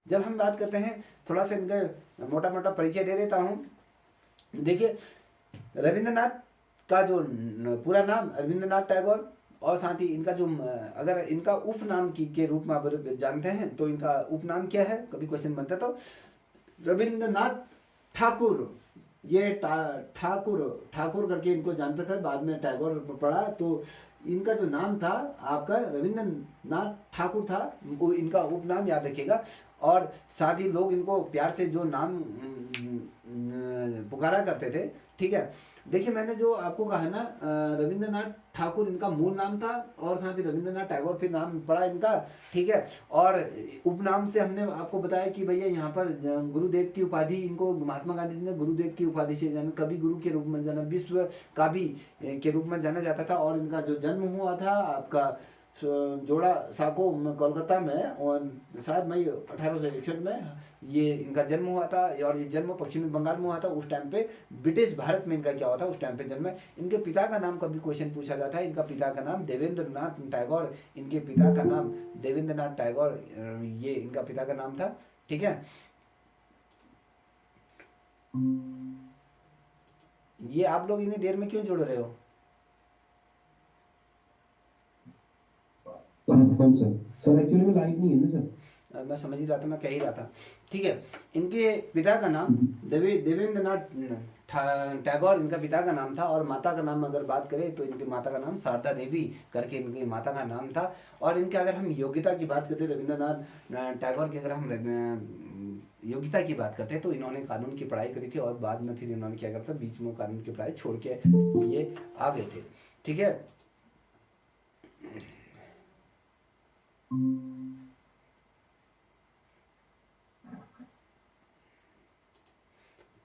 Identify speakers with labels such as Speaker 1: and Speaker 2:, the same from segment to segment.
Speaker 1: जब हम बात करते हैं, थोड़ा सा इनका मोटा मोटा परिचय दे देता हूँ। देखिए, रविंद्रनाथ का जो पूरा नाम रविंद्रनाथ टैगोर, और साथ ही इनका जो अगर इनका उपनाम की के रूप में आप जानते हैं तो इनका उपनाम क्या है, कभी क्वेश्चन बनता है तो रविंद्रनाथ ठाकुर। ये ठाकुर ठाकुर करके इनको जानते थे, बाद में टैगोर पढ़ा तो इनका जो नाम था आपका रविंद्रनाथ ठाकुर था, वो इनका उपनाम याद रखिएगा। और साथ ही लोग इनको प्यार से जो नाम पुकारा करते थे, ठीक है। देखिए, मैंने जो आपको कहा ना, रविंद्रनाथ ठाकुर इनका मूल नाम था, और साथ ही रविंद्रनाथ टैगोर फिर नाम पड़ा इनका, ठीक है। और उपनाम से हमने आपको बताया कि भैया यहाँ पर गुरुदेव की उपाधि, इनको महात्मा गांधी जी ने गुरुदेव की उपाधि से जाना, कवि गुरु के रूप में जाना, विश्व कावी के रूप में जाना जाता था। और इनका जो जन्म हुआ था आपका जोड़ा साको कोलकाता में, और शायद मई 1861 में ये इनका जन्म हुआ था। और ये जन्म पश्चिमी बंगाल में हुआ था। उस टाइम पे ब्रिटिश भारत में इनका क्या हुआ था, उस टाइम पे जन्म है। इनके पिता का नाम कभी क्वेश्चन पूछा जाता है, इनका पिता का नाम देवेंद्र नाथ टैगोर, इनके पिता का नाम देवेंद्र नाथ टैगोर, ये इनका पिता का नाम था, ठीक है। ये आप लोग इतनी देर में क्यों जुड़ रहे हो?
Speaker 2: कौन सर? सर एक्चुअली में लाइट नहीं है ना सर।
Speaker 1: मैं समझ ही रहा था, मैं कह ही रहा था, ठीक है। इनके पिता का नाम देवेंद्र नाथ टैगोर इनका पिता का नाम था। और माता का नाम अगर बात करें तो इनकी माता का नाम शारदा देवी करके इनकी माता का नाम था। और इनके अगर हम योग्यता की बात करते, रविंद्रनाथ टैगोर की अगर हम योग्यता की बात करते हैं तो इन्होंने कानून की पढ़ाई करी थी, और बाद में फिर इन्होंने क्या करा था, बीच में कानून की पढ़ाई छोड़ के ये आ गए थे, ठीक है।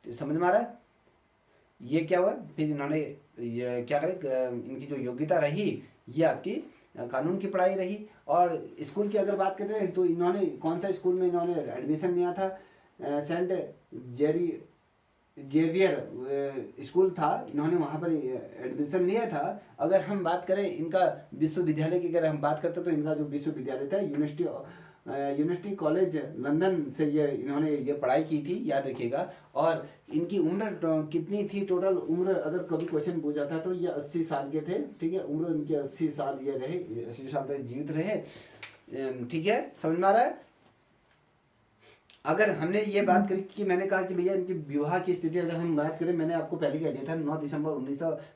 Speaker 1: समझ में आ रहा है? ये क्या हुआ, फिर इन्होंने ये क्या करे, इनकी जो योग्यता रही ये आपकी कानून की पढ़ाई रही। और स्कूल की अगर बात करते हैं तो इन्होंने कौन सा स्कूल में इन्होंने एडमिशन लिया था, सेंट जेरी जेवियर स्कूल था, इन्होंने वहाँ पर एडमिशन लिया था। अगर हम बात करें इनका विश्वविद्यालय की, अगर हम बात करते तो इनका जो विश्वविद्यालय था यूनिवर्सिटी कॉलेज लंदन से ये इन्होंने ये पढ़ाई की थी, याद रखिएगा। और इनकी उम्र कितनी थी, टोटल उम्र अगर कभी क्वेश्चन पूछा था तो ये 80 साल के थे, ठीक है। उम्र इनकी 80 साल ये रहे, 80 साल तक जीवित रहे, ठीक है। समझ में आ रहा है? अगर हमने ये बात करी कि मैंने कहा कि भैया इनकी विवाह की स्थिति अगर हम बात करें, मैंने आपको पहले कह दिया था 9 दिसंबर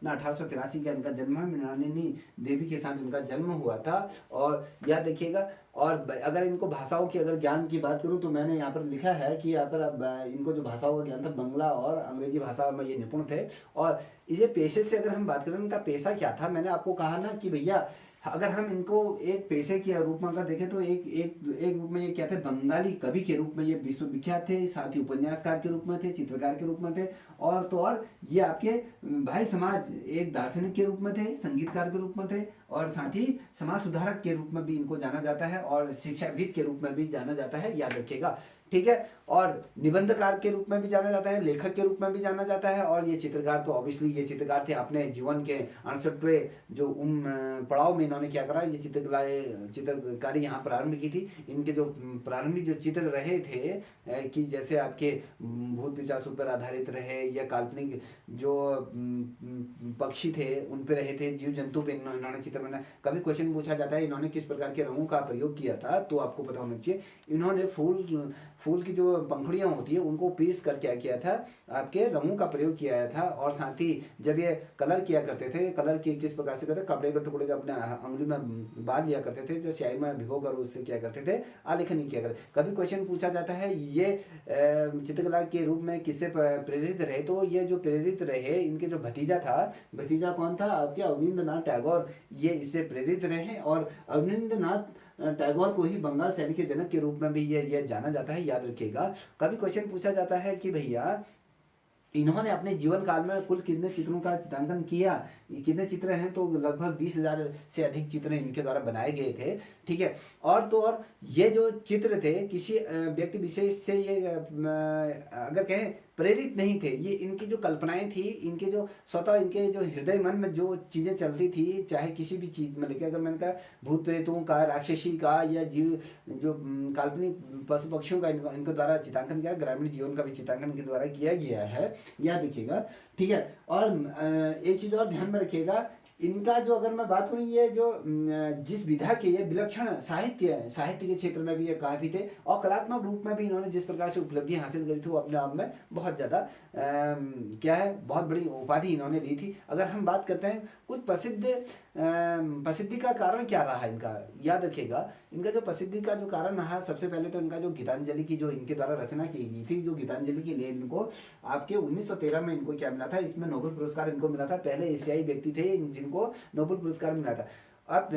Speaker 1: 1883 का इनका जन्म है, मृणालिनी देवी के साथ इनका जन्म हुआ था। और याद रखिएगा। और अगर इनको भाषाओं की अगर ज्ञान की बात करूं तो मैंने यहाँ पर लिखा है कि यहाँ पर अब इनको जो भाषाओं का ज्ञान था, बंगला और अंग्रेजी भाषा में ये निपुण थे। और ये पेशे से अगर हम बात करें, इनका पेशा क्या था, मैंने आपको कहा ना कि भैया अगर हम इनको एक पेशे के रूप में अगर देखें तो एक एक एक रूप में ये क्या थे, बंगाली कवि के रूप में ये विश्वविख्यात थे, साथ ही उपन्यासकार के रूप में थे, चित्रकार के रूप में थे। और तो और ये आपके भाई समाज एक दार्शनिक के रूप में थे, संगीतकार के रूप में थे, और साथ ही समाज सुधारक के रूप में भी इनको जाना जाता है, और शिक्षाविद के रूप में भी जाना जाता है, याद रखिएगा, ठीक है। और निबंधकार के रूप में भी जाना जाता है, लेखक के रूप में भी जाना जाता है। और ये चित्रकार तो ऑब्वियसली ये चित्रकार थे, अपने जीवन के 68वें जो पड़ाव में इन्होंने क्या करा, ये चित्रकारी यहाँ प्रारंभ की थी। इनके जो प्रारंभिक जो चित्र रहे थे कि जैसे आपके भूत पिशाचों पर आधारित रहे, या काल्पनिक जो पक्षी थे उन पे रहे थे, जीव जंतु पे इन्होंने चित्र बनाया। कभी क्वेश्चन पूछा जाता है इन्होंने किस प्रकार के रंगों का प्रयोग किया था, तो आपको पता होना चाहिए। इन्होंने फूल की जो पंखुड़ियाँ होती है उनको पीस कर क्या किया था, आपके रंगों का प्रयोग किया था। और साथ ही जब ये कलर किया करते थे, कलर की किस प्रकार से करते, कपड़े के टुकड़े को अपने अंगुली में बांध लिया करते थे, जो स्याही में भिगो कर उससे क्या करते थे, आलेखनी किया करते। कभी क्वेश्चन पूछा जाता है ये चित्रकला के रूप में किससे प्रेरित रहे, तो ये जो प्रेरित रहे इनके जो भतीजा था, भतीजा कौन था आपके, अवनींद्रनाथ टैगोर, ये इससे प्रेरित रहे। और अवनींद्रनाथ टैगोर को ही बंगाल शैली के जनक के रूप में भी ये जाना जाता है, याद रखिएगा। कभी क्वेश्चन पूछा जाता है कि भैया इन्होंने अपने जीवन काल में कुल कितने चित्रों का चित्रांकन किया, कितने चित्र हैं, तो लगभग 20,000 से अधिक चित्र इनके द्वारा बनाए गए थे। ठीक है, और तो और ये जो चित्र थे किसी व्यक्ति विशेष से ये अगर कहें प्रेरित नहीं थे, ये इनकी जो कल्पनाएं थी, इनके जो स्वतः इनके जो हृदय मन में जो चीजें चलती थी, चाहे किसी भी चीज में लेकर, अगर मैंने कहा भूत प्रेतों का, राक्षसी का, या जीव जो काल्पनिक पशु पक्षियों का इनके द्वारा चित्रांकन किया, ग्रामीण जीवन का भी चित्रांकन इनके द्वारा किया गया है, याद रखिएगा। ठीक है, और एक चीज और ध्यान में रखिएगा, इनका जो अगर मैं बात करूं, ये जो जिस विधा के ये विलक्षण साहित्य के क्षेत्र में भी ये काफी थे, और कलात्मक रूप में भी इन्होंने जिस प्रकार से उपलब्धि हासिल करी थी वो अपने आप में बहुत ज्यादा क्या है, बहुत बड़ी उपाधि इन्होंने ली थी। अगर हम बात करते हैं कुछ प्रसिद्धि का कारण क्या रहा इनका, याद रखिएगा, इनका जो प्रसिद्धि का जो कारण रहा, सबसे पहले तो इनका जो गीतांजलि की जो इनके द्वारा रचना की गई थी, जो गीतांजलि के लिए इनको आपके 1913 में इनको क्या मिला था, इसमें नोबेल पुरस्कार इनको मिला था, पहले एशियाई व्यक्ति थे जिनको नोबेल पुरस्कार मिला था। अब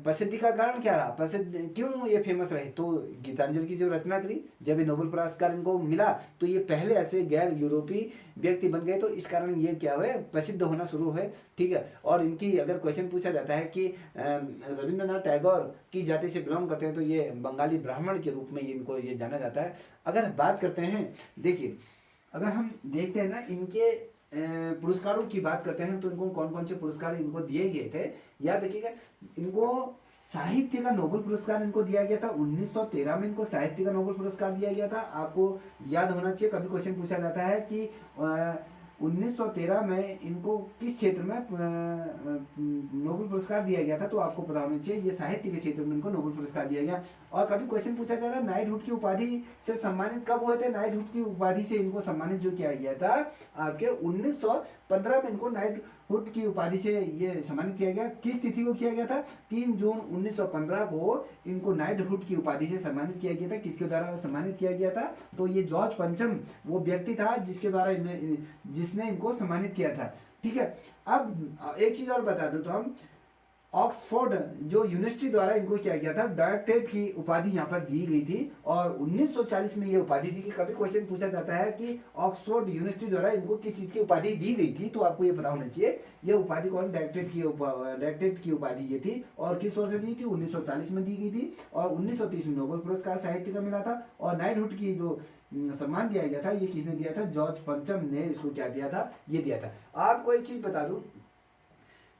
Speaker 1: प्रसिद्धि का कारण क्या रहा, प्रसिद्ध क्यों ये फेमस रहे, तो गीतांजलि की जो रचना करी, जब ये नोबेल पुरस्कार इनको मिला तो ये पहले ऐसे गैर यूरोपीय व्यक्ति बन गए, तो इस कारण ये क्या हुए, प्रसिद्ध होना शुरू हुए। ठीक है, और इनकी अगर क्वेश्चन पूछा जाता है कि रविंद्रनाथ टैगोर की जाति से बिलोंग करते हैं, तो ये बंगाली ब्राह्मण के रूप में इनको ये जाना जाता है। अगर बात करते हैं, देखिए अगर हम देखते हैं ना इनके पुरस्कारों की बात करते हैं, तो इनको कौन कौन से पुरस्कार इनको दिए गए थे, याद रखिएगा। इनको साहित्य का नोबेल पुरस्कार इनको दिया गया था 1913 में, इनको साहित्य का नोबेल पुरस्कार दिया गया था। आपको याद होना चाहिए, कभी क्वेश्चन पूछा जाता है कि 1913 में इनको किस क्षेत्र में नोबेल पुरस्कार दिया गया था, तो आपको पता होना चाहिए ये साहित्य के क्षेत्र में इनको नोबेल पुरस्कार दिया गया। और कभी क्वेश्चन पूछा जाता है नाइटहुड की उपाधि से सम्मानित कब हुए थे, नाइटहुड की उपाधि से इनको सम्मानित जो किया गया था आपके 1915 में इनको नाइटहुड की उपाधि से ये सम्मानित किया गया। किस तिथि को किया गया था, 3 जून 1915 को इनको नाइटहुड की उपाधि से सम्मानित किया गया था। किसके द्वारा सम्मानित किया गया था, तो ये जॉर्ज पंचम वो व्यक्ति था जिसके द्वारा जिसने इनको सम्मानित किया था। ठीक है, अब एक चीज और बता दूं तो हम, ऑक्सफोर्ड जो यूनिवर्सिटी द्वारा इनको किया गया था, डॉक्टरेट की उपाधि यहाँ पर दी गई थी, और 1940 में ये उपाधि दी। कभी क्वेश्चन पूछा जाता है कि ऑक्सफोर्ड यूनिवर्सिटी द्वारा इनको किस चीज की उपाधि दी गई थी, तो आपको ये पता होना चाहिए ये उपाधि कौन, डॉक्टरेट की उपाधि ये थी, और किस ओर से दी थी, 1940 में दी गई थी, और 1930 में नोबेल पुरस्कार साहित्य का मिला था। और नाइटहुड की जो सम्मान दिया गया था, ये किसने दिया था, जॉर्ज पंचम ने इसको क्या दिया था, ये दिया था। आपको एक चीज बता दूं,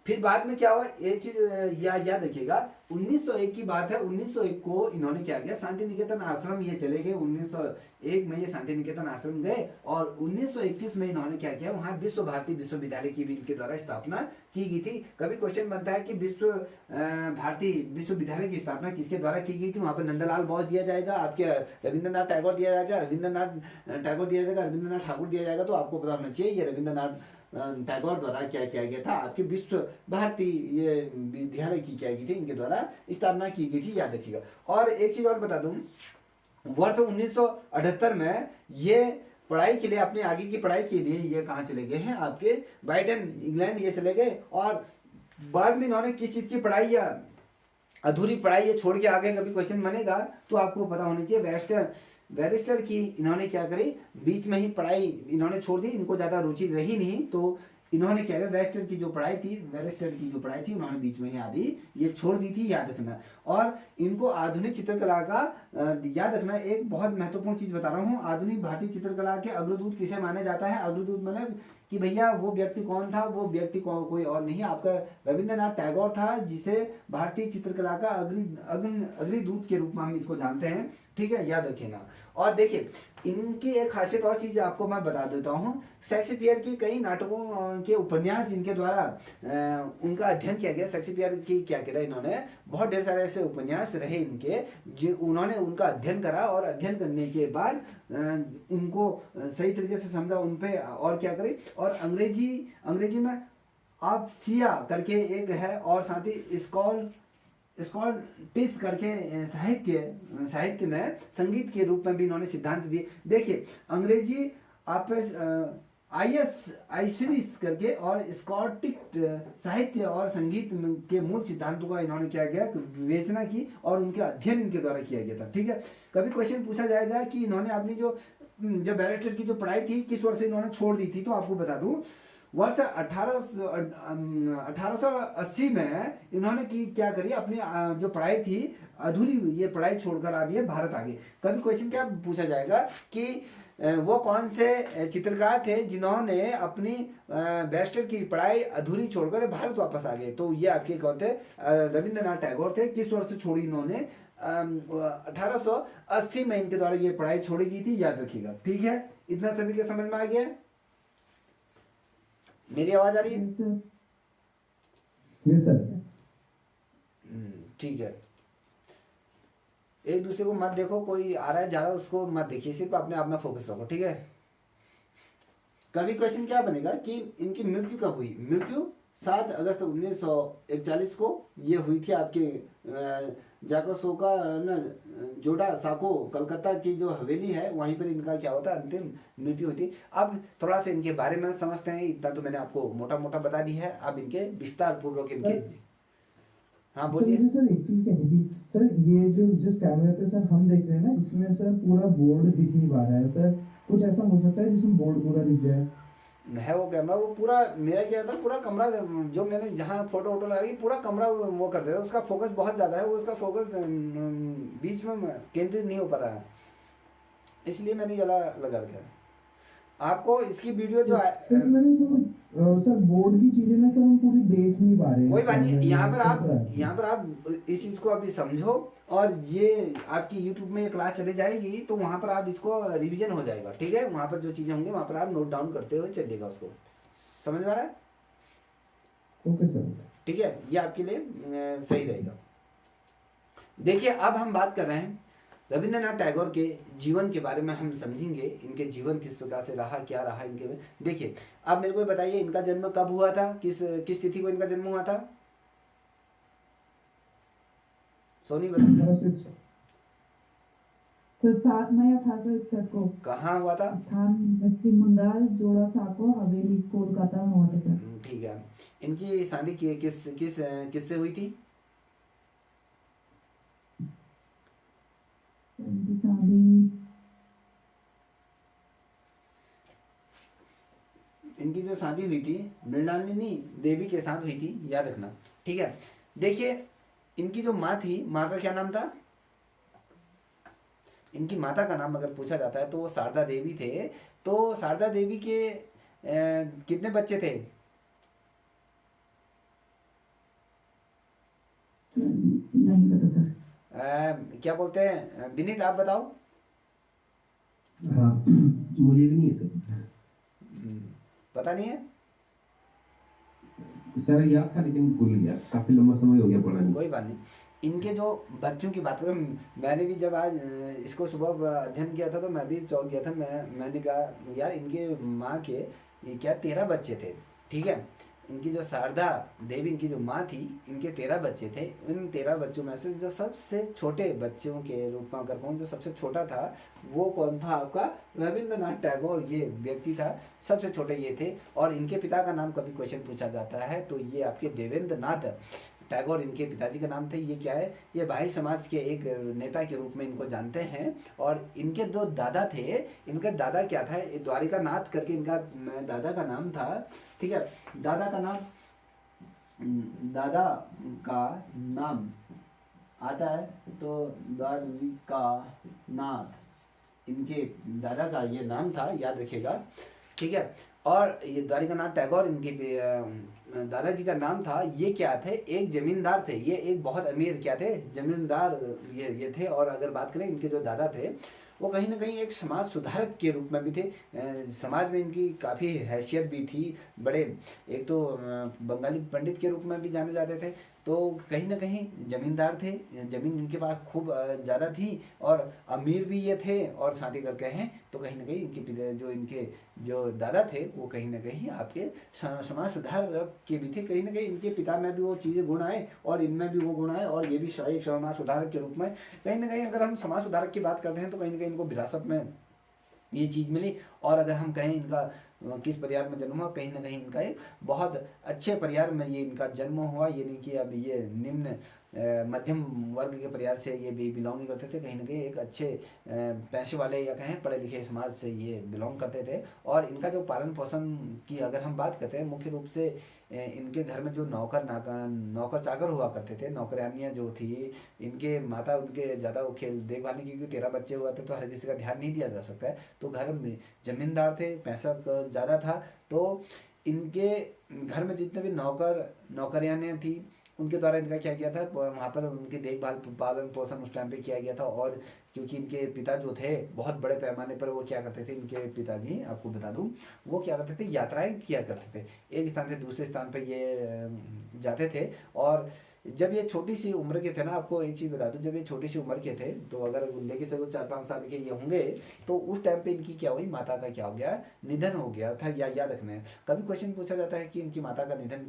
Speaker 1: फिर बाद में क्या हुआ, एक चीज याद रखिएगा, 1901 की बात है, 1901 को इन्होंने क्या किया, शांति निकेतन आश्रम ये चले गए, 1901 में ये शांति निकेतन आश्रम गए, और 1921 में इन्होंने क्या किया, वहां विश्व भारती विश्वविद्यालय की भी इनके द्वारा स्थापना की गई थी। कभी क्वेश्चन बनता है कि विश्व भारती विश्वविद्यालय की स्थापना किसके द्वारा की गई थी, वहां पर नंदलाल बोस दिया जाएगा, आपके रविंद्रनाथ टैगोर दिया जाएगा, रविंद्रनाथ टैगोर दिया जाएगा, रविंद्रनाथ ठाकुर दिया जाएगा, तो आपको पता होना चाहिए ये रविंद्रनाथ टैगोर द्वारा क्या किया गया था, आपके विश्व भारती ये विद्यालय की क्या की थी, इनके द्वारा स्थापना की गई थी, याद रखिएगा। और एक चीज और बता दूं, वर्ष 1978 में ये पढ़ाई के लिए, अपने आगे की पढ़ाई के लिए ये कहाँ चले गए हैं, आपके ब्राइटन इंग्लैंड ये चले गए, और बाद में इन्होंने किस चीज की पढ़ाई या अधूरी पढ़ाई ये छोड़ के आगे कभी क्वेश्चन बनेगा, तो आपको पता होना चाहिए बैरिस्टर की इन्होंने क्या करी, बीच में ही पढ़ाई इन्होंने छोड़ दी, इनको ज्यादा रुचि रही नहीं, तो इन्होंने क्या किया, बैरिस्टर की जो पढ़ाई थी उन्होंने बीच में ही आधी ये छोड़ दी थी, याद रखना। और इनको आधुनिक चित्रकला का याद रखना, एक बहुत महत्वपूर्ण चीज बता रहा हूँ, आधुनिक भारतीय चित्रकला के अग्रदूत किसे माना जाता है, अग्रदूत मतलब कि भैया वो व्यक्ति कौन था, वो व्यक्ति कोई और नहीं, आपका रविंद्रनाथ टैगोर था, जिसे भारतीय चित्रकला का अग्रदूत के रूप में हम इसको जानते हैं। ठीक है, याद रखिएगा। और देखिए इनकी एक खासियत और चीज आपको मैं बता देता हूँ, शेक्सपियर की कई नाटकों के उपन्यास इनके द्वारा उनका अध्ययन किया गया। शेक्सपियर की क्या किया, इन्होंने बहुत ढेर सारे ऐसे उपन्यास रहे इनके, जो उन्होंने उनका अध्ययन करा, और अध्ययन करने के बाद उनको सही तरीके से समझा, उन पे और क्या करे, और अंग्रेजी में आप सिया करके एक है, और साथ ही स्कॉटिश करके साहित्य में संगीत के रूप में भी इन्होंने सिद्धांत दिए। देखिए अंग्रेजी आप आइसरिस करके, और स्कॉटिश साहित्य और संगीत के मूल सिद्धांतों का इन्होंने क्या किया, विवेचना की, और उनके अध्ययन इनके द्वारा किया गया था। ठीक है, कभी क्वेश्चन पूछा जाएगा कि इन्होंने अपनी जो जो बैरिस्टर की जो पढ़ाई थी किस वर्ष से इन्होंने छोड़ दी थी, तो आपको बता दूं वर्ष 1880 में इन्होंने की क्या करी, अपनी जो पढ़ाई थी अधूरी, ये पढ़ाई छोड़कर आप ये भारत आ गए। कभी क्वेश्चन क्या पूछा जाएगा कि वो कौन से चित्रकार थे जिन्होंने अपनी बैरिस्टर की पढ़ाई अधूरी छोड़कर भारत वापस आ गए, तो ये आपके कौन थे, रविंद्रनाथ टैगोर थे। किस वर्ष से छोड़ी इन्होंने, 1880 में इनके द्वारा ये पढ़ाई छोड़ी गई थी, याद रखिएगा। ठीक है, इतना सभी के समझ में आ गया? मेरी आवाज आ रही है?
Speaker 2: Yes sir.
Speaker 1: ठीक है, एक दूसरे को मत देखो, कोई आ रहा है जा रहा है उसको मत देखिए, सिर्फ अपने आप में फोकस रखो। ठीक है, कभी क्वेश्चन क्या बनेगा कि इनकी मृत्यु कब हुई। मृत्यु 7 अगस्त 1941 को ये हुई थी आपके जाकोसोका न जोडा साको, कलकत्ता की जो हवेली है वहीं पर इनका क्या होता है, अंतिम मृत्यु हुई थी। अब थोड़ा सा इनके बारे में समझते हैं, इतना तो मैंने आपको मोटा मोटा बता दी है, अब इनके विस्तार पूर्वक इनके। हाँ बोलिए
Speaker 2: सर। एक चीज कहनी थी सर, ये जो जिस कैमरे पे सर हम देख रहे हैं ना, इसमें सर पूरा बोर्ड दिख नहीं पा रहा है सर, कुछ ऐसा हो सकता है जिसमें बोर्ड पूरा दिख जाए?
Speaker 1: है वो कैमरा, वो पूरा मेरा क्या था, पूरा कमरा जो मैंने जहाँ फोटो वोटो लगाई पूरा कमरा वो कर देता, उसका फोकस बहुत ज्यादा है, वो उसका फोकस बीच में केंद्रित नहीं हो पा रहा है, इसलिए मैंने ये लगा रखा है। आपको इसकी वीडियो जो
Speaker 2: सर बोर्ड की चीजें ना सर हम पूरी देख नहीं पा रहे।
Speaker 1: कोई बात नहीं, यहाँ पर आप इस चीज को अभी समझो, और ये आपकी YouTube में क्लास चली जाएगी तो वहां पर आप इसको रिवीजन हो जाएगा। ठीक है, वहां पर जो चीजें होंगी वहां पर आप नोट डाउन करते हुए चलिएगा, उसको समझ में आ रहा है?
Speaker 2: Okay sir.
Speaker 1: ठीक है, ये आपके लिए सही रहेगा। देखिए, अब हम बात कर रहे हैं रविंद्रनाथ टैगोर के जीवन के बारे में, हम समझेंगे इनके जीवन किस प्रकार से रहा, क्या रहा इनके में। देखिए, अब मेरे को बताइए इनका जन्म कब हुआ था, किस तिथि को इनका जन्म हुआ था? सोनी बताइए।
Speaker 3: तो 7 मई 1861 को।
Speaker 1: कहाँ हुआ था?
Speaker 3: स्थान पश्चिम बंगाल, जोड़ा साको हवेली, कोलकाता में हुआ था सर।
Speaker 1: ठीक है, इनकी शादी किससे हुई थी?
Speaker 3: इनकी शादी,
Speaker 1: इनकी जो शादी हुई थी मृणालिनी देवी के साथ हुई थी, याद रखना। ठीक है, देखिए इनकी जो माँ थी, माँ का क्या नाम था? इनकी माता का नाम अगर पूछा जाता है तो वो शारदा देवी थे। तो शारदा देवी के कितने बच्चे थे?
Speaker 3: नहीं पता सर।
Speaker 1: क्या बोलते हैं विनीत, आप बताओ।
Speaker 2: हाँ मुझे भी नहीं है सर।
Speaker 1: पता नहीं है
Speaker 2: सर, याद था लेकिन भूल गया, काफी लंबा समय हो गया पढ़ा नहीं।
Speaker 1: कोई बात नहीं। इनके जो बच्चों की बात करें, मैंने भी जब आज इसको सुबह अध्ययन किया था तो मैं भी चौंक गया था। मैंने कहा यार इनके माँ के ये क्या 13 बच्चे थे। ठीक है, इनकी जो शारदा देवी इनकी जो माँ थी, इनके 13 बच्चे थे। इन 13 बच्चों में से जो सबसे छोटे बच्चों के रूप में अगर कहूँ, जो सबसे छोटा था वो कौन था? आपका रविंद्रनाथ टैगोर ये व्यक्ति था, सबसे छोटे ये थे। और इनके पिता का नाम कभी क्वेश्चन पूछा जाता है तो ये आपके देवेंद्रनाथ टैगोर इनके पिताजी का नाम थे। ये क्या है, ये भाई समाज के एक नेता के रूप में इनको जानते हैं। और इनके जो दादा थे, इनका दादा क्या था, द्वारिका नाथ करके इनका दादा का नाम था। ठीक है, दादा का नाम आता है तो द्वारिका नाथ इनके दादा का ये नाम था, याद रखिएगा। ठीक है, और ये द्वारिकानाथ टैगोर इनके दादाजी का नाम था। ये क्या थे, एक जमींदार थे। ये एक बहुत अमीर क्या थे, जमींदार ये थे। और अगर बात करें इनके जो दादा थे वो कहीं ना कहीं एक समाज सुधारक के रूप में भी थे। समाज में इनकी काफ़ी हैसियत भी थी। बड़े एक तो बंगाली पंडित के रूप में भी जाने जाते थे। तो कहीं ना कहीं जमींदार थे, जमीन इनके पास खूब ज़्यादा थी और अमीर भी ये थे। और शादी करके हैं तो कहीं ना कहीं इनके जो दादा थे वो कहीं ना कहीं आपके समाज सुधारक के भी थे। कहीं ना कहीं इनके पिता में भी वो चीज़ें गुण आए और इनमें भी वो गुण आए। और ये भी एक समाज सुधारक के रूप में कहीं ना कहीं, अगर हम समाज सुधारक की बात करते हैं तो कहीं ना कहीं इनको विरासत में ये चीज़ मिली। और अगर हम कहें इनका किस परिवार में जन्म हुआ, कहीं ना कहीं इनका एक बहुत अच्छे परिवार में ये इनका जन्म हुआ। ये नहीं कि अब ये निम्न मध्यम वर्ग के परिवार से ये भी बिलोंग नहीं करते थे, कहीं ना कहीं एक अच्छे पैसे वाले या कहें पढ़े लिखे समाज से ये बिलोंग करते थे। और इनका जो पालन पोषण की अगर हम बात करते हैं, मुख्य रूप से इनके घर में जो नौकर चाकर हुआ करते थे, नौकरानियाँ जो थी, इनके माता उनके ज़्यादा वो खेल देखभाल नहीं, क्योंकि 13 बच्चे हुआ थे तो हर किसी का ध्यान नहीं दिया जा सकता है। तो घर में जमींदार थे, पैसा ज़्यादा था, तो इनके घर में जितने भी नौकरियाँ थी उनके द्वारा इनका क्या किया था, वहाँ पर उनकी देखभाल पालन पोषण उस टाइम पे किया गया था। और क्योंकि इनके पिता जो थे बहुत बड़े पैमाने पर वो क्या करते थे, इनके पिताजी आपको बता दूं, वो क्या करते थे, यात्राएं किया करते थे, एक स्थान से दूसरे स्थान पर ये जाते थे। और जब ये छोटी सी उम्र के थे ना, आपको एक चीज़ बता दूं, जब ये छोटी सी उम्र के थे तो अगर लेके चलो 4-5 साल के ये होंगे, तो उस टाइम पे इनकी क्या हुई, माता का क्या हो गया, निधन हो गया था। या याद रखना है, कभी क्वेश्चन पूछा जाता है कि इनकी माता का निधन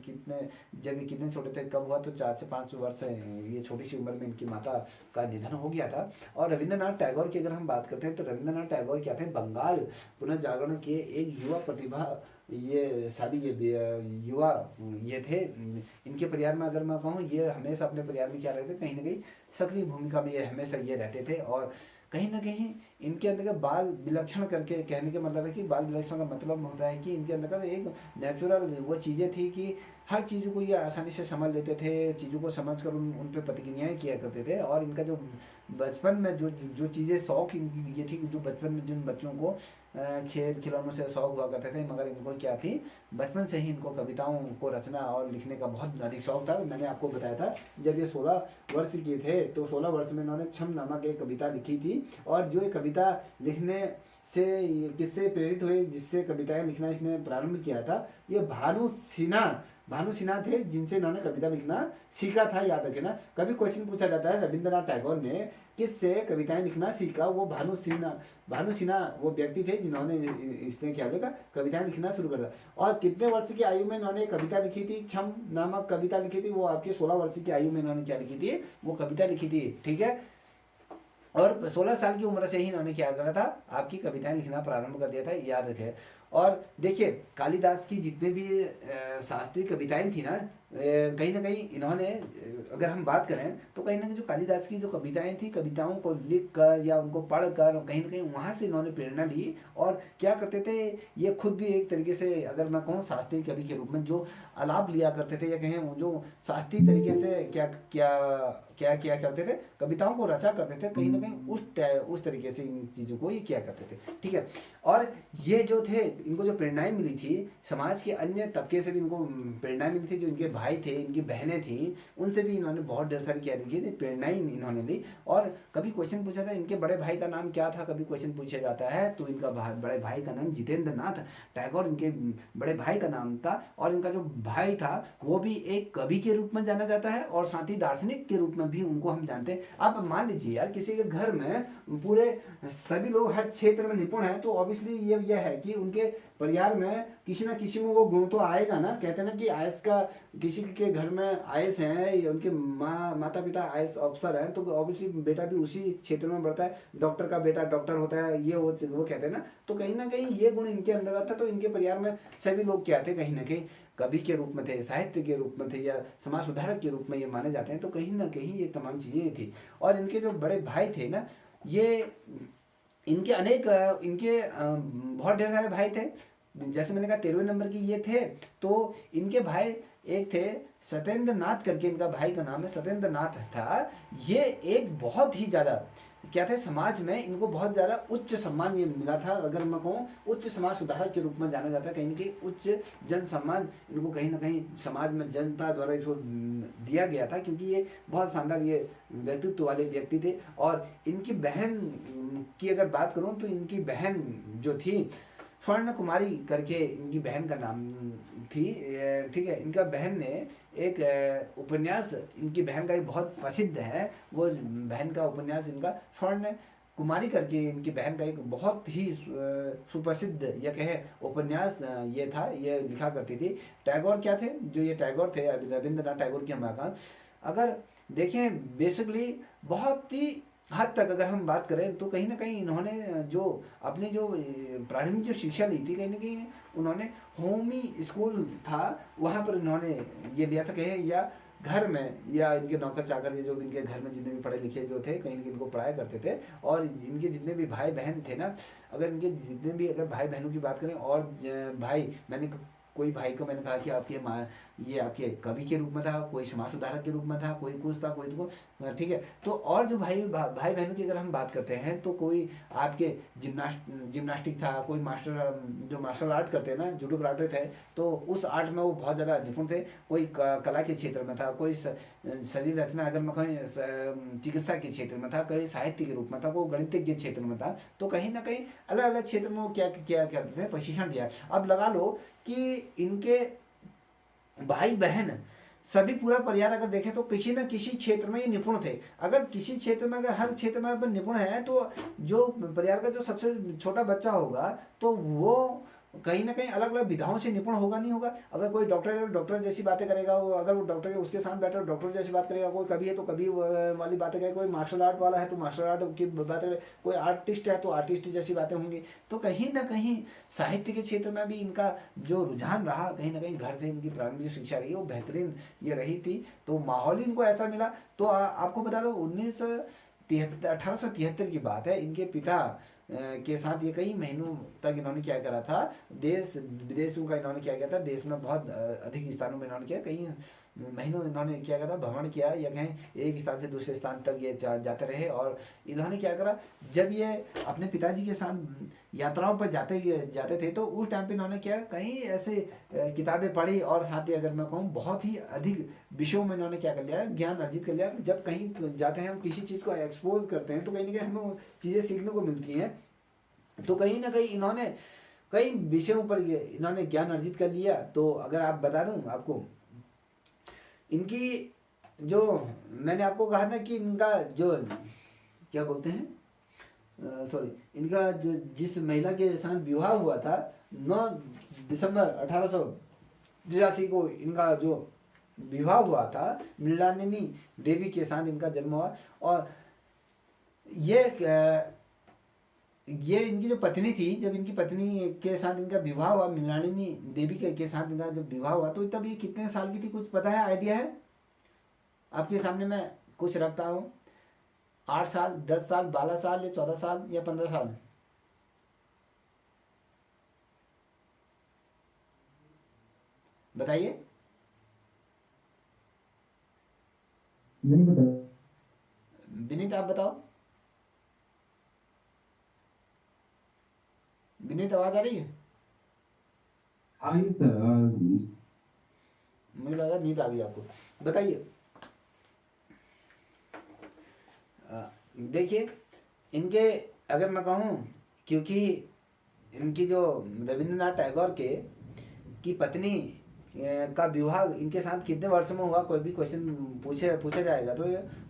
Speaker 1: जब ये कितने छोटे थे, कब हुआ, तो 4 से 5 वर्ष ये छोटी सी उम्र में इनकी माता का निधन हो गया था। और रविंद्रनाथ टैगोर की अगर हम बात करते हैं, तो रविंद्रनाथ टैगोर क्या थे, बंगाल पुनर्जागरण के एक युवा प्रतिभा, ये सारी ये युवा ये थे। इनके परिवार में अगर मैं कहूँ, ये हमेशा अपने परिवार में क्या रहते, कहीं ना कहीं सक्रिय भूमिका में ये हमेशा ये रहते थे। और कहीं ना कहीं इनके अंदर का बाल विलक्षण करके कहने का मतलब है कि बाल विलक्षण का मतलब होता है कि इनके अंदर का एक नेचुरल वो चीज़ें थी कि हर चीज़ों को ये आसानी से समझ लेते थे, चीज़ों को समझ कर उन पर प्रतिक्रियाएँ किया करते थे। और इनका जो बचपन में जो चीज़ें शौक इनकी ये थी, जो बचपन में जिन बच्चों को खेल खिलौनों से शौक हुआ करते थे, मगर इनको क्या थी, बचपन से ही इनको कविताओं को रचना और लिखने का बहुत अधिक शौक था। मैंने आपको बताया था जब ये 16 वर्ष के थे, तो 16 वर्ष में इन्होंने छम नामक एक कविता लिखी थी। और जो ये कविता लिखने से किससे प्रेरित हुए, जिससे कविताएं लिखना इसने प्रारंभ किया था, ये भानु सिन्हा थे, जिनसे इन्होंने कविता लिखना सीखा था। याद रखे ना, कभी क्वेश्चन पूछा जाता है रविंद्रनाथ टैगोर ने किससे कविताएं लिखना सीखा, वो भानु सिन्हा वो व्यक्ति थे जिन्होंने इसने क्या लिखा, कविताएं लिखना शुरू कर दिया। और कितने वर्ष की आयु में इन्होंने कविता लिखी थी, छम नामक कविता लिखी थी, वो आपके 16 वर्ष की आयु में इन्होंने क्या लिखी थी, वो कविता लिखी थी। ठीक है, और 16 साल की उम्र से ही इन्होंने क्या करा था, आपकी कविताएं लिखना प्रारंभ कर दिया था, याद रखें। और देखिए कालिदास की जितने भी शास्त्रीय कविताएं थी ना, कहीं ना कहीं इन्होंने अगर हम बात करें तो कहीं ना कहीं जो कालिदास की जो कविताएं थी, कविताओं को लिख कर या उनको पढ़ कर कहीं ना कहीं वहाँ से इन्होंने प्रेरणा ली। और क्या करते थे, ये खुद भी एक तरीके से अगर मैं कहूँ शास्त्रीय कवि के रूप में जो आलाप लिया करते थे, या कहें जो शास्त्रीय तरीके से क्या क्या क्या किया करते थे, कविताओं को रचा करते थे, कहीं ना कहीं उस तरीके से इन चीज़ों को ये किया करते थे। ठीक है, और ये जो थे, इनको जो प्रेरणाएं मिली थी, समाज के अन्य तबके से भी इनको प्रेरणाएं मिली थी, जो इनके भाई थे, इनकी बहनें थी, उनसे भी इन्होंने बहुत ढेर सारी क्या लिखी थी, प्रेरणाएं इन्होंने ली। और कभी क्वेश्चन पूछा था इनके बड़े भाई का नाम क्या था, कभी क्वेश्चन पूछा जाता है तो इनका बड़े भाई का नाम जितेंद्र नाथ टैगोर इनके बड़े भाई का नाम था। और इनका जो भाई था वो भी एक कवि के रूप में जाना जाता है, और साथ ही दार्शनिक के रूप में भी उनको हम जानते हैं। आप मान लीजिए यार, किसी के घर में पूरे सभी लोग हर क्षेत्र में निपुण है, तो ऑब्वियसली ये है कि उनके परिवार में किसी ना किसी में वो गुण तो आएगा ना। कहते हैं ना कि आयस का, किसी के घर में आयस है, उनके माता पिता आयस अफसर हैं, तो ऑब्वियसली बेटा भी उसी क्षेत्र में बढ़ता है। डॉक्टर का बेटा डॉक्टर होता है, ये वो कहते हैं ना। तो कहीं ना कहीं ये गुण इनके अंदर आता, तो इनके परिवार में सभी लोग क्या थे, कहीं ना कहीं कवि के रूप में थे, साहित्य के रूप में थे, या समाज सुधारक के रूप में ये माने जाते हैं। तो कहीं ना कहीं ये तमाम चीज़ें थी। और इनके जो बड़े भाई थे ना, ये इनके बहुत ढेर सारे भाई थे। जैसे मैंने कहा 13वें नंबर की ये थे, तो इनके भाई एक थे सत्येंद्र नाथ करके, इनका भाई का नाम है सत्येंद्र नाथ था। ये एक बहुत ही ज़्यादा क्या थे, समाज में इनको बहुत ज़्यादा उच्च सम्मान ये मिला था। अगर मैं कहूँ उच्च समाज सुधारक के रूप में जाना जाता है, कहीं ना कहीं उच्च जन सम्मान इनको कहीं ना कहीं समाज में जनता द्वारा इसको दिया गया था, क्योंकि ये बहुत शानदार ये व्यक्तित्व वाले व्यक्ति थे। और इनकी बहन की अगर बात करूँ तो इनकी बहन जो थी स्वर्ण कुमारी करके इनकी बहन का नाम थी। ठीक है, इनका बहन ने एक उपन्यास, इनकी बहन का एक बहुत प्रसिद्ध है, वो बहन का उपन्यास इनका स्वर्ण कुमारी करके इनकी बहन का एक बहुत ही सुप्रसिद्ध या कहे उपन्यास ये था, ये लिखा करती थी। टैगोर क्या थे, जो ये टैगोर थे, रविंद्रनाथ टैगोर की हम अगर देखें बेसिकली बहुत ही हद तक अगर हम बात करें तो कहीं ना कहीं इन्होंने जो अपनी जो प्रारंभिक जो शिक्षा ली थी, कहीं ना कहीं उन्होंने होमी स्कूल था वहाँ पर इन्होंने ये लिया था, कहीं या घर में या इनके नौकर चाकर, ये जो इनके घर में जितने भी पढ़े लिखे जो थे कहीं ना कहीं इनको पढ़ाया करते थे। और इनके जितने भी भाई बहन थे ना, अगर इनके जितने भी अगर भाई बहनों की बात करें, और भाई मैंने कोई भाई को मैंने कहा कि आपके माँ ये आपके कवि के रूप में था, कोई समाज सुधारक के रूप में था, कोई कुछ था, कोई तो ठीक है। तो और जो भाई बहनों की अगर हम बात करते हैं तो कोई आपके जिम्नास्टिक था, कोई मास्टर जो मार्शल आर्ट करते हैं ना, जूडो कराटे थे, तो उस आर्ट में वो बहुत ज़्यादा निपुण थे। कोई कला के क्षेत्र में था, कोई शरीर रचना अगर मैं कहूँ चिकित्सा के क्षेत्र में था, कोई साहित्य के रूप में था, कोई गणितज्ञ के क्षेत्र में था। तो कहीं ना कहीं अलग अलग क्षेत्र में वो क्या क्या करते थे, प्रशिक्षण दिया। अब लगा लो कि इनके भाई बहन सभी पूरा परिवार अगर देखें तो किसी न किसी क्षेत्र में ये निपुण थे। अगर किसी क्षेत्र में, अगर हर क्षेत्र में अपन निपुण है, तो जो परिवार का जो सबसे छोटा बच्चा होगा तो वो कहीं ना कहीं अलग अलग विधाओं से निपुण होगा, नहीं होगा। अगर कोई डॉक्टर है, डॉक्टर जैसी बातें करेगा वो, अगर वो डॉक्टर है उसके साथ बैठे डॉक्टर जैसी बात करेगा, कोई कवि है तो कवि वाली बातें करेगा, कोई मार्शल आर्ट वाला है तो मार्शल आर्ट की बातें करेगा, कोई आर्टिस्ट है तो आर्टिस्ट जैसी बातें होंगी। तो कहीं ना कहीं साहित्य के क्षेत्र में भी इनका जो रुझान रहा, कहीं ना कहीं घर से इनकी प्रारंभिक शिक्षा रही वो बेहतरीन ये रही थी। तो माहौल ही इनको ऐसा मिला। तो आपको बता दो 1873 की बात है, इनके पिता के साथ ये कई महीनों तक इन्होंने क्या करा था, देश विदेशों का इन्होंने क्या किया था, देश में बहुत अधिक स्थानों में इन्होंने किया, कई महीनों इन्होंने क्या करा, भ्रमण किया, या कहें एक स्थान से दूसरे स्थान तक ये जाते रहे। और इन्होंने क्या करा, जब ये अपने पिताजी के साथ यात्राओं पर जाते थे तो उस टाइम पे इन्होंने क्या कई ऐसे किताबें पढ़ी, और साथ ही अगर मैं कहूँ बहुत ही अधिक विषयों में इन्होंने क्या कर लिया, ज्ञान अर्जित कर लिया। जब कहीं जाते हैं हम किसी चीज़ को एक्सपोज करते हैं तो कहीं ना कहीं हमें चीज़ें सीखने को मिलती हैं। तो कहीं ना कहीं इन्होंने कई विषयों पर इन्होंने ज्ञान अर्जित कर लिया। तो अगर आप बता दूं आपको, इनकी जो मैंने आपको कहा ना कि इनका जो क्या बोलते हैं, सॉरी, इनका जो जिस महिला के साथ विवाह हुआ था 9 दिसंबर 1883 को इनका जो विवाह हुआ था, मृणालिनी देवी के साथ इनका जन्म हुआ। और ये इनकी जो पत्नी थी, जब इनकी पत्नी के साथ इनका विवाह हुआ, मृणालिनी देवी के साथ इनका जब विवाह हुआ, तो तब ये कितने साल की थी, कुछ पता है, आइडिया है? आपके सामने मैं कुछ रखता हूँ, 8 साल, 10 साल, 12 साल, या 14 साल, या 15 साल? बताइए।
Speaker 2: नहीं पता।
Speaker 1: विनीत आप बताओ। विनीत आवाज आ रही है?
Speaker 4: हाँ ये सर
Speaker 1: मुझे लगा नींद आ गई आपको। बताइए। देखिए, इनके अगर मैं कहूँ, क्योंकि इनकी जो रविंद्रनाथ टैगोर की पत्नी का विवाह इनके साथ कितने वर्ष में हुआ, कोई भी क्वेश्चन पूछा जाएगा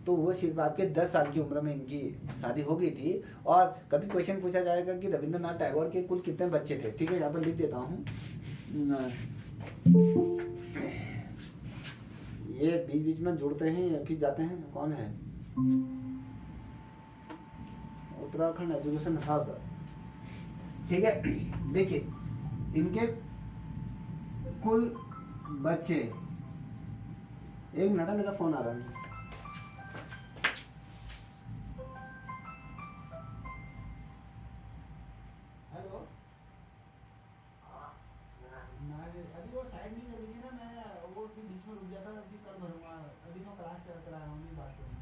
Speaker 1: तो वो सिर्फ आपके 10 साल की उम्र में इनकी शादी हो गई थी। और कभी क्वेश्चन पूछा जाएगा कि रविंद्रनाथ टैगोर के कुल कितने बच्चे थे, ठीक है, यहाँ पर लिख देता हूँ। ये बीच बीच में जुड़ते हैं या फिर जाते हैं, कौन है? उत्तराखंड एजुकेशन हब, ठीक है। देखिए, इनके कुल बच्चे, एक मिनट, मेरा फोन आ रहा है। हेलो, अभी वो साइड नहीं कर रही थी ना, मैं वो बीच में रुक गया था, अभी कल भरूंगा, अभी मैं क्लास करा रहा हूँ, बात करूँगा।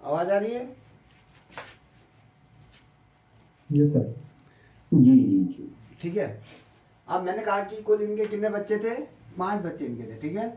Speaker 1: आवाज आ रही है?
Speaker 2: Yes sir.
Speaker 4: जी जी जी।
Speaker 1: ठीक है। अब मैंने कहा कि कुल इनके कितने बच्चे थे? 5 बच्चे इनके थे, ठीक है।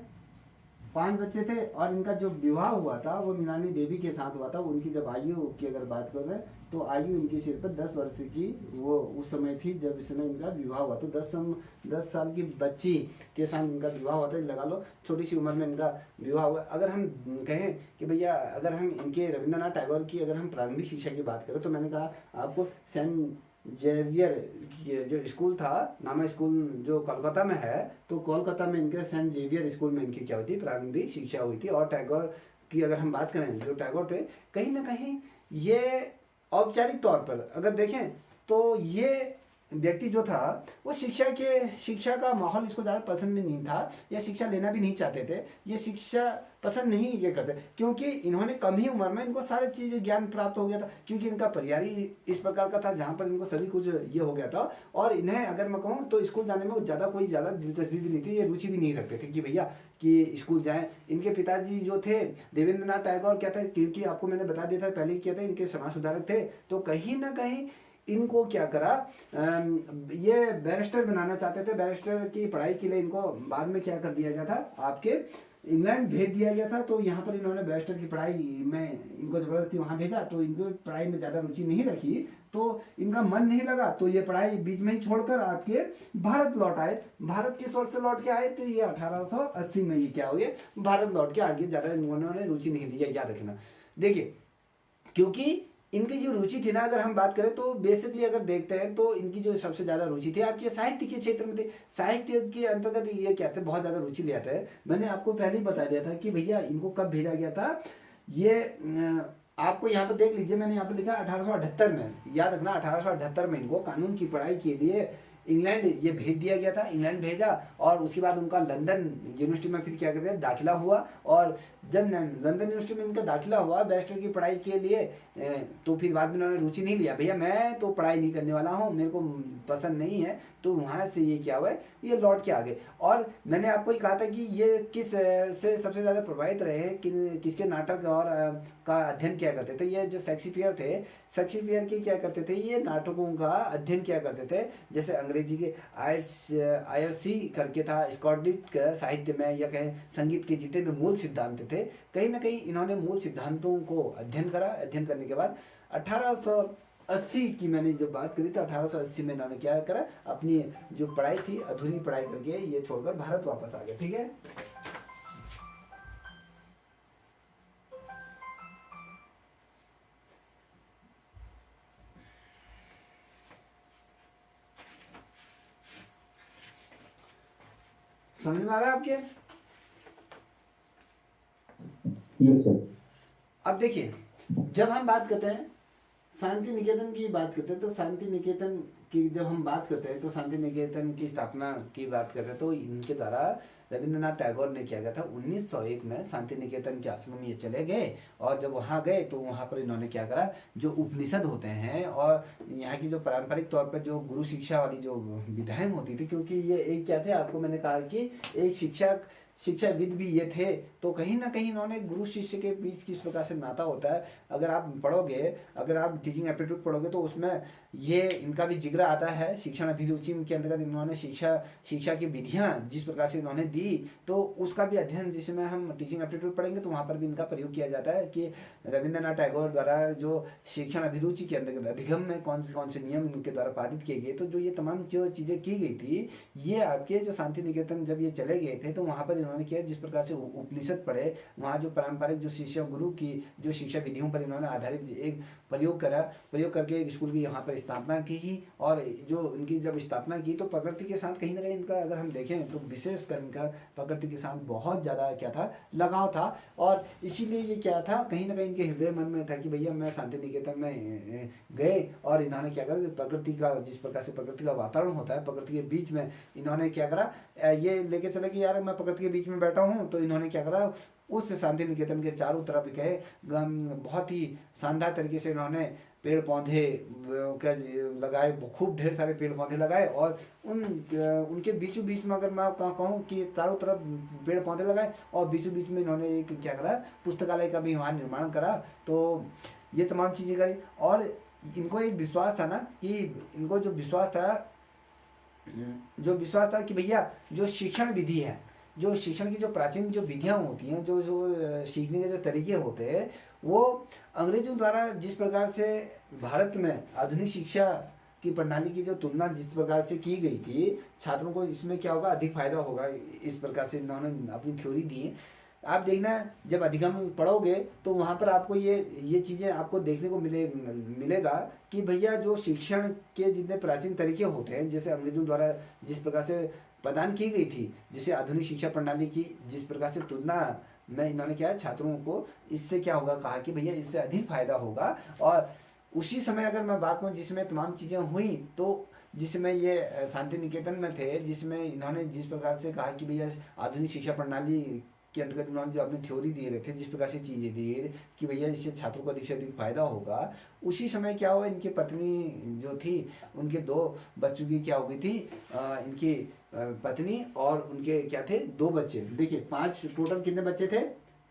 Speaker 1: 5 बच्चे थे और इनका जो विवाह हुआ था वो मृणालिनी देवी के साथ हुआ था। उनकी जब आयु की अगर बात करें तो आयु इनके सिर पर 10 वर्ष की वो उस समय थी जब इस समय इनका विवाह हुआ। तो 10 साल की बच्ची के साथ इनका विवाह हुआ था, लगा लो छोटी सी उम्र में इनका विवाह हुआ। अगर हम कहें कि भैया अगर हम इनके रविंद्रनाथ टैगोर की अगर हम प्रारंभिक शिक्षा की बात करें तो मैंने कहा आपको सेंट जेवियर जो स्कूल था, नामा स्कूल जो कोलकाता में है, तो कोलकाता में इनके सेंट जेवियर स्कूल में इनकी क्या हुई थी, प्रारंभिक शिक्षा हुई थी। और टैगोर की अगर हम बात करें, जो टैगोर थे कहीं ना कहीं ये औपचारिक तौर पर अगर देखें तो ये व्यक्ति जो था वो शिक्षा का माहौल इसको ज़्यादा पसंद भी नहीं था, या शिक्षा लेना भी नहीं चाहते थे। ये शिक्षा पसंद नहीं ये करते क्योंकि इन्होंने कम ही उम्र में इनको सारी चीज़ें ज्ञान प्राप्त हो गया था, क्योंकि इनका परिवार ही इस प्रकार का था जहाँ पर इनको सभी कुछ ये हो गया था। और इन्हें अगर मैं कहूँ तो स्कूल जाने में ज़्यादा दिलचस्पी भी नहीं थी, ये रुचि भी नहीं रखते थे कि भैया कि स्कूल जाएं। इनके पिताजी जो थे देवेंद्रनाथ टैगोर क्या था, क्योंकि आपको मैंने बता दिया था पहले ही क्या थे, इनके समाज सुधारक थे। तो कहीं ना कहीं इनको क्या करा, ये बैरिस्टर बनाना चाहते थे। बैरिस्टर की पढ़ाई के लिए इनको बाद में क्या कर दिया गया था, आपके इंग्लैंड भेज दिया गया था। तो यहाँ पर इन्होंने बैरिस्टर की पढ़ाई में इनको जबरदस्ती वहाँ भेजा, तो इनको पढ़ाई में ज़्यादा रुचि नहीं रखी, तो इनका मन नहीं लगा, तो ये पढ़ाई बीच में ही छोड़कर आपके भारत लौट आए। भारत किस वर्ष से लौट के आए, तो ये 1880 में ये क्या हो गए, भारत लौट के आगे ज़्यादा इन्होंने रुचि नहीं दी, याद रखना। देखिए क्योंकि इनकी जो रुचि थी ना, अगर हम बात करें तो बेसिकली अगर देखते हैं तो इनकी जो सबसे ज्यादा रुचि थी आपके साहित्य के क्षेत्र में थी। साहित्य के अंतर्गत ये क्या थे, बहुत ज्यादा रुचि ले आता है। मैंने आपको पहले ही बता दिया था कि भैया इनको कब भेजा गया था। ये आपको यहाँ पर देख लीजिए, मैंने यहाँ पर लिखा 1878 में, याद रखना 1878 में इनको कानून की पढ़ाई के लिए इंग्लैंड ये भेज दिया गया था। इंग्लैंड भेजा और उसके बाद उनका लंदन यूनिवर्सिटी में फिर क्या कहते हैं दाखिला हुआ। और जब लंदन यूनिवर्सिटी में इनका दाखिला हुआ बैरिस्टर की पढ़ाई के लिए, तो फिर बाद में उन्होंने रुचि नहीं लिया, भैया मैं तो पढ़ाई नहीं करने वाला हूँ, मेरे को पसंद नहीं है। तो वहाँ से ये क्या हुआ, ये लौट के आ गए। और मैंने आपको ही कहा था कि ये किस से सबसे ज़्यादा प्रभावित रहे, किसके नाटक और का अध्ययन किया करते थे। ये जो शेक्सपियर थे, शेक्सपियर के क्या करते थे, ये नाटकों का अध्ययन किया करते थे। जैसे अंग्रेजी के आयरसी करके था, स्कॉटिश साहित्य में या कहें संगीत के जितने भी मूल सिद्धांत थे, कहीं ना कहीं इन्होंने मूल सिद्धांतों को अध्ययन करा। अध्ययन करने के बाद 1880 की मैंने जब बात करी तो 1880 में इन्होंने क्या करा, अपनी जो पढ़ाई थी अधूरी पढ़ाई करके ये छोड़कर भारत वापस आ गए। ठीक है, समझ में आ रहा है आपके?
Speaker 4: Yes sir.
Speaker 1: अब देखिए जब हम बात करते हैं शांति निकेतन की बात करते हैं, तो शांति निकेतन की जब हम बात करते हैं तो शांति निकेतन की स्थापना की बात करते हैं तो इनके द्वारा रविंद्रनाथ टैगोर ने किया गया था। 1901 में शांति निकेतन के आश्रम में ये चले गए और जब वहाँ गए तो वहाँ पर इन्होंने क्या करा, जो उपनिषद होते हैं और यहाँ की जो पारंपरिक तौर पर जो गुरु शिक्षा वाली जो विधाएं होती थी, क्योंकि ये एक क्या थे, आपको मैंने कहा कि एक शिक्षाविद भी ये थे, तो कहीं ना कहीं इन्होंने गुरु शिष्य के बीच किस प्रकार से नाता होता है अगर आप पढ़ोगे, अगर आप टीचिंग एप्टीट्यूड पढ़ोगे तो उसमें ये इनका भी जिक्र आता है। शिक्षण अभिरुचि के अंतर्गत इन्होंने शिक्षा की विधियां जिस प्रकार से इन्होंने दी तो उसका भी अध्ययन, जिसमें हम टीचिंग एप्टीट्यूड पढ़ेंगे तो वहाँ पर भी इनका प्रयोग किया जाता है कि रविंद्रनाथ टैगोर द्वारा जो शिक्षण अभिरुचि के अंतर्गत अधिगम में कौन से नियम इनके द्वारा पारित किए गए, तो जो ये तमाम जो चीज़ें की गई थी, ये आपके जो शांति निकेतन जब ये चले गए थे तो वहाँ पर इन्होंने किया, जिस प्रकार से उपनिषद पढ़े, वहाँ जो पारंपरिक जो शिष्य गुरु की जो शिक्षा विधियों पर इन्होंने आधारित एक प्रयोग करके एक स्कूल की यहाँ पर स्थापना की ही। और जो इनकी जब स्थापना की तो प्रकृति के साथ कहीं ना कहीं इनका अगर हम देखें तो विशेषकर इनका प्रकृति के साथ बहुत ज़्यादा क्या था, लगाव था। और इसीलिए ये क्या था, कहीं ना कहीं इनके हृदय मन में था कि भैया मैं शांति निकेतन में गए और इन्होंने क्या करा, प्रकृति का जिस प्रकार से प्रकृति का वातावरण होता है, प्रकृति के बीच में इन्होंने क्या करा, ये लेके चले कि यार मैं प्रकृति के बीच में बैठा हूँ। तो इन्होंने क्या करा, उस शांति निकेतन के चारों तरफ गए, बहुत ही शानदार तरीके से इन्होंने पेड़ पौधे लगाए, खूब ढेर सारे पेड़ पौधे लगाए और उनके बीचों बीच में अगर मैं कहूँ कि चारों तरफ पेड़ पौधे लगाए और बीचों बीच में इन्होंने एक क्या करा, पुस्तकालय का भी वहाँ निर्माण करा। तो ये तमाम चीज़ें करी और इनको एक विश्वास था ना कि इनको जो विश्वास था कि भैया जो शिक्षण विधि है, जो शिक्षण की जो प्राचीन जो विधियां होती हैं, जो जो सीखने के जो तरीके होते हैं, वो अंग्रेजों द्वारा जिस प्रकार से भारत में आधुनिक शिक्षा की प्रणाली की जो तुलना जिस प्रकार से की गई थी, छात्रों को इसमें क्या होगा, अधिक फायदा होगा, इस प्रकार से इन्होंने अपनी थ्योरी दी। आप देखना जब अधिगम पढ़ोगे तो वहाँ पर आपको ये चीज़ें आपको देखने को मिलेगा कि भैया जो शिक्षण के जितने प्राचीन तरीके होते हैं, जैसे अंग्रेजों द्वारा जिस प्रकार से प्रदान की गई थी, जैसे आधुनिक शिक्षा प्रणाली की जिस प्रकार से तुलना में इन्होंने क्या है, छात्रों को इससे क्या होगा, कहा कि भैया इससे अधिक फायदा होगा। और उसी समय अगर मैं बात करूँ जिसमें तमाम चीज़ें हुई, तो जिसमें ये शांति निकेतन में थे, जिसमें इन्होंने जिस प्रकार से कहा कि भैया आधुनिक शिक्षा प्रणाली के अंतर्गत उन्होंने जो अपनी थ्योरी दे रहे थे, जिस प्रकार से चीज़ें दी कि भैया इससे छात्रों को अधिक से अधिक फायदा होगा, उसी समय क्या हुआ, इनकी पत्नी जो थी, उनके 2 बच्चों की क्या हो गई थी, इनकी पत्नी और उनके क्या थे, 2 बच्चे। देखिए 5 टोटल कितने बच्चे थे,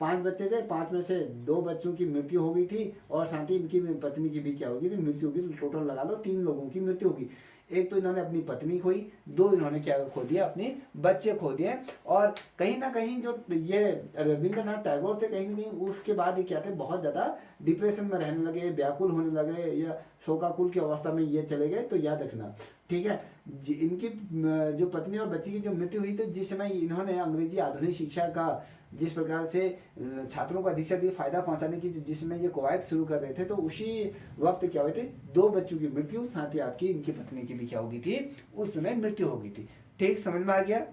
Speaker 1: 5 बच्चे थे, 5 में से 2 बच्चों की मृत्यु हो गई थी और साथ ही इनकी पत्नी की भी क्या होगी थी, मृत्यु होगी। टोटल लगा लो 3 लोगों की मृत्यु होगी। एक तो इन्होंने अपनी पत्नी खोई, 2 इन्होंने क्या खो दिया, अपने बच्चे खो दिए। और कहीं ना कहीं जो ये रविंद्रनाथ टैगोर थे, कहीं ना कहीं उसके बाद ये क्या थे, बहुत ज्यादा डिप्रेशन में रहने लगे, व्याकुल होने लगे, या शोकाकुल की अवस्था में ये चले गए। तो याद रखना, ठीक है। इनकी जो पत्नी और बच्ची की जो मृत्यु हुई, तो जिस समय इन्होंने अंग्रेजी आधुनिक शिक्षा का जिस प्रकार से छात्रों को अधिक से अधिक फायदा पहुंचाने की जिसमें ये कवायद शुरू कर रहे थे, तो उसी वक्त क्या हुए थे, 2 बच्चों की मृत्यु, साथ ही आपकी इनकी पत्नी की भी क्या हो गई थी, उस समय मृत्यु हो गई थी। ठीक समझ में आ गया।